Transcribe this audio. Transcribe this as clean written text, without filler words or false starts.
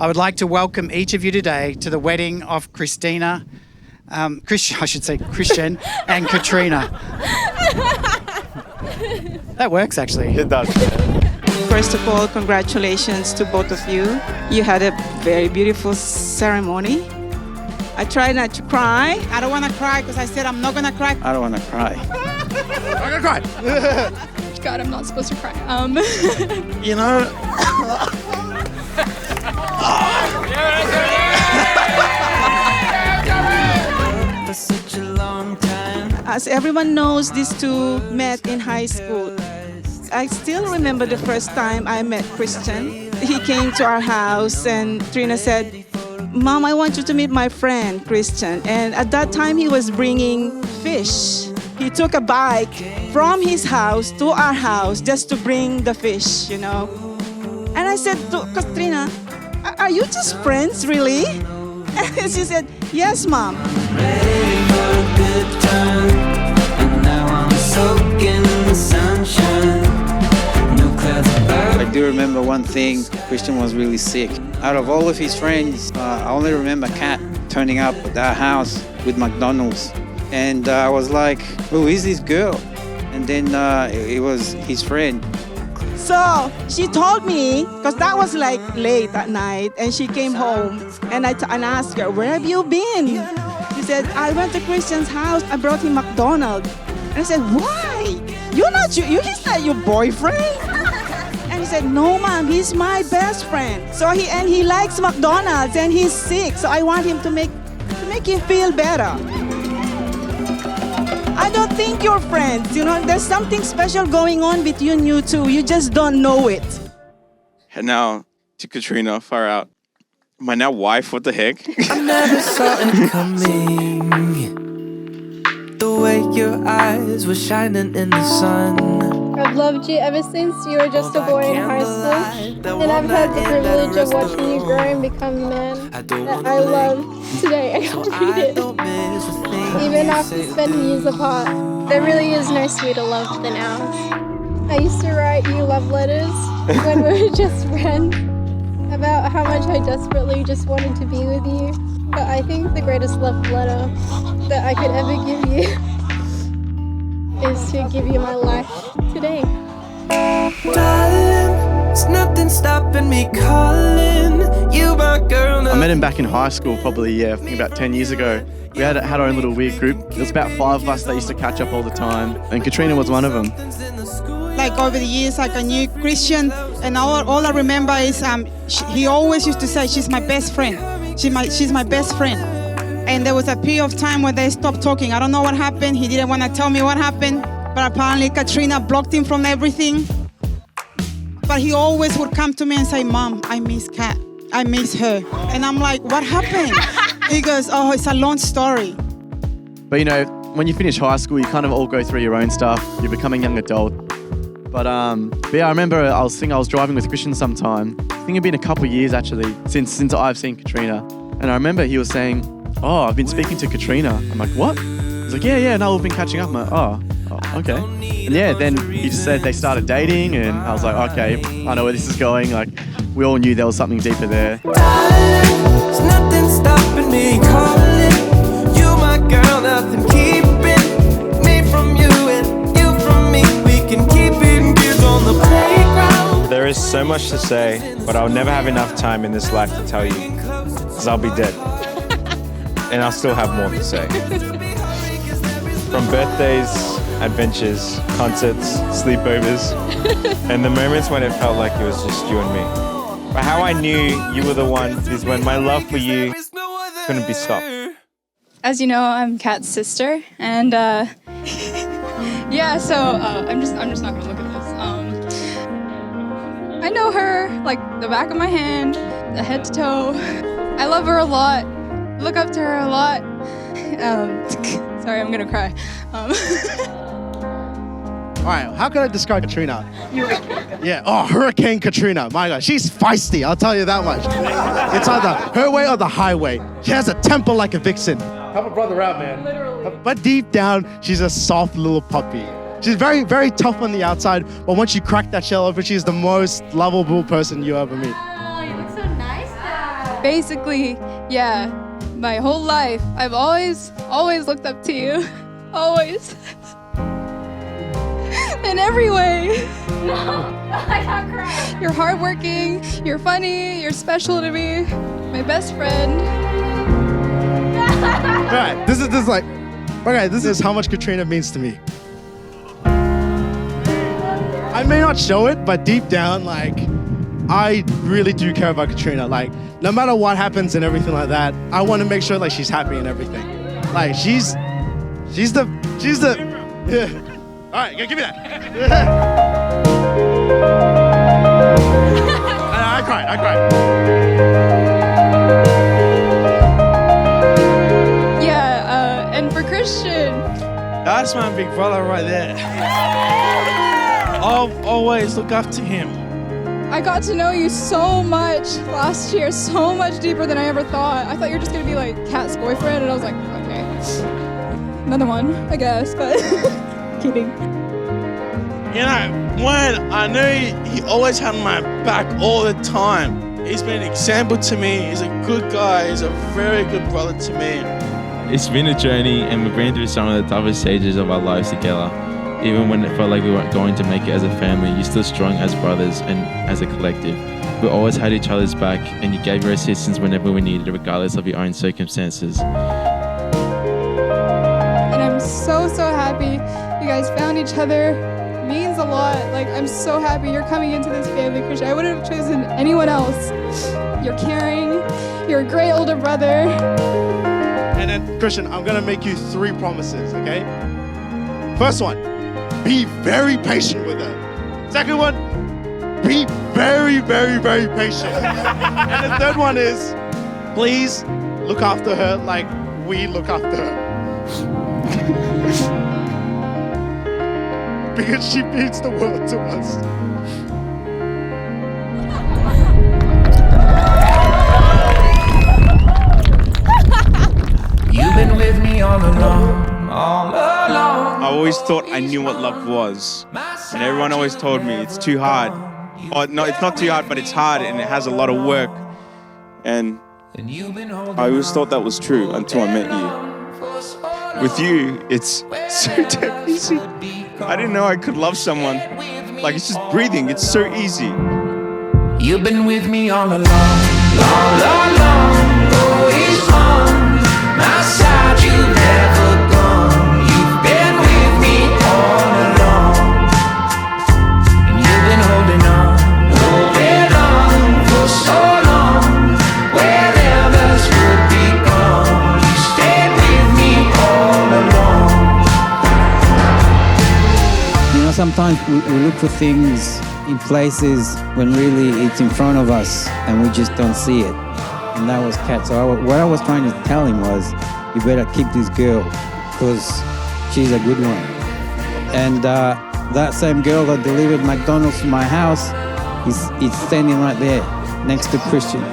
I would like to welcome each of you today to the wedding of Christian and Katrina. That works, actually. It does. First of all, congratulations to both of you. You had a very beautiful ceremony. I try not to cry. I don't want to cry because I said I'm not going to cry. I don't want to cry. I'm gonna cry. God, I'm not supposed to cry. You know... As everyone knows, these two met in high school. I still remember the first time I met Christian. He came to our house and Trina said, "Mom, I want you to meet my friend, Christian." And at that time, he was bringing fish. He took a bike from his house to our house just to bring the fish, you know. And I said to Katrina, "Are you just friends, really?" And she said, "Yes, Mom." I do remember one thing, Christian was really sick. Out of all of his friends, I only remember Kat turning up at our house with McDonald's. And I was like, who is this girl? And then it was his friend. So she told me, because that was like late at night, and she came home, and I asked her, "Where have you been?" She said, "I went to Christian's house. I brought him McDonald's." And I said, "Why? He's not your boyfriend?" And he said, "No, Mom, he's my best friend. So he likes McDonald's and he's sick. So I want him to make him feel better." I don't think you're friends. You know, there's something special going on between you two. You just don't know it. And now to Katrina, far out. My now wife, what the heck? I never saw it coming. The way your eyes were shining in the sun. I've loved you ever since you were just a boy in high school. And I've had the privilege of watching you grow and become the man that I love today. I can't read it. Even after spending years apart, there really is no sweeter love than ours. I used to write you love letters when we were just friends about how much I desperately just wanted to be with you. But I think the greatest love letter that I could ever give you is to give you my life today. Darling, there's nothing stopping me calling you my girl. I met him back in high school, probably, I think about 10 years ago. We had our own little weird group. There was about 5 of us that used to catch up all the time, and Katrina was one of them. Like over the years, like I knew Christian, and all I remember is he always used to say, "She's my best friend. She's my best friend." And there was a period of time where they stopped talking. I don't know what happened. He didn't want to tell me what happened, but apparently Katrina blocked him from everything. But he always would come to me and say, "Mom, I miss Kat. I miss her." And I'm like, "What happened?" He goes, "Oh, it's a long story." But you know, when you finish high school, you kind of all go through your own stuff. You become a young adult. But yeah, I remember I was driving with Christian sometime. I think it'd been a couple of years actually since I've seen Katrina. And I remember he was saying, "Oh, I've been speaking to Katrina." I'm like, "What?" He's like, yeah, no, we've been catching up. I'm like, oh, okay. And yeah, then he just said they started dating, and I was like, okay, I know where this is going. Like, we all knew there was something deeper there. There's nothing stopping me calling you my girl, nothing keeping me from you and you from me. We can keep it kids on the playground. There is so much to say, but I'll never have enough time in this life to tell you, because I'll be dead. And I'll still have more to say. From birthdays, adventures, concerts, sleepovers, and the moments when it felt like it was just you and me. But how I knew you were the one is when my love for you couldn't be stopped. As you know, I'm Kat's sister, and yeah, so I'm just not gonna look at this. I know her like the back of my hand, the head to toe. I love her a lot. Look up to her a lot. Sorry, I'm gonna cry. All right, how can I describe Katrina? Yeah, Hurricane Katrina. My God, she's feisty, I'll tell you that much. It's either her way or the highway. She has a temper like a vixen. Help a brother out, man. Literally. But deep down, she's a soft little puppy. She's very, very tough on the outside, but once you crack that shell open, she's the most lovable person you ever meet. Oh, you look so nice, Dad. Basically, yeah, my whole life, I've always looked up to you. Always. In every way. No, I got cry. You're hardworking, you're funny, you're special to me, my best friend. Alright, this is how much Katrina means to me. I may not show it, but deep down, like, I really do care about Katrina. Like, no matter what happens and everything like that, I want to make sure like she's happy and everything. Like, she's the, yeah. All right, give me that. I cried. Yeah, and for Christian, That's my big brother right there. I'll always look after him. I got to know you so much last year, so much deeper than I ever thought. I thought you were just gonna be like Kat's boyfriend, and I was like, okay, another one, I guess, but kidding. You know, when I knew he always had my back all the time. He's been an example to me. He's a good guy. He's a very good brother to me. It's been a journey, and we've been through some of the toughest stages of our lives together. Even when it felt like we weren't going to make it as a family, you're still strong as brothers and as a collective. We always had each other's back, and you gave your assistance whenever we needed it, regardless of your own circumstances. And I'm so happy you guys found each other. It means a lot. Like, I'm so happy you're coming into this family, Christian. I wouldn't have chosen anyone else. You're caring. You're a great older brother. And then, Christian, I'm gonna make you 3 promises, okay? First one, be very patient with her. Second one, be very, very, very patient. And the third one is, please look after her like we look after her. Because she means the world to us. You've been with me all along, all along. I always thought I knew what love was, and everyone always told me it's too hard. Or no, it's not too hard, but it's hard and it has a lot of work. And I always thought that was true until I met you. With you, it's so damn easy. I didn't know I could love someone. Like, it's just breathing. It's so easy. You've been with me all along, all along. Always on my side, you've never gone. You've been with me all along, and you've been holding on for so long. Where others would be gone, you stayed with me all along. You know, sometimes we look for things in places when really it's in front of us and we just don't see it. And that was Kat. So what I was trying to tell him was, you better keep this girl because she's a good one. And that same girl that delivered McDonald's to my house is standing right there next to Christian.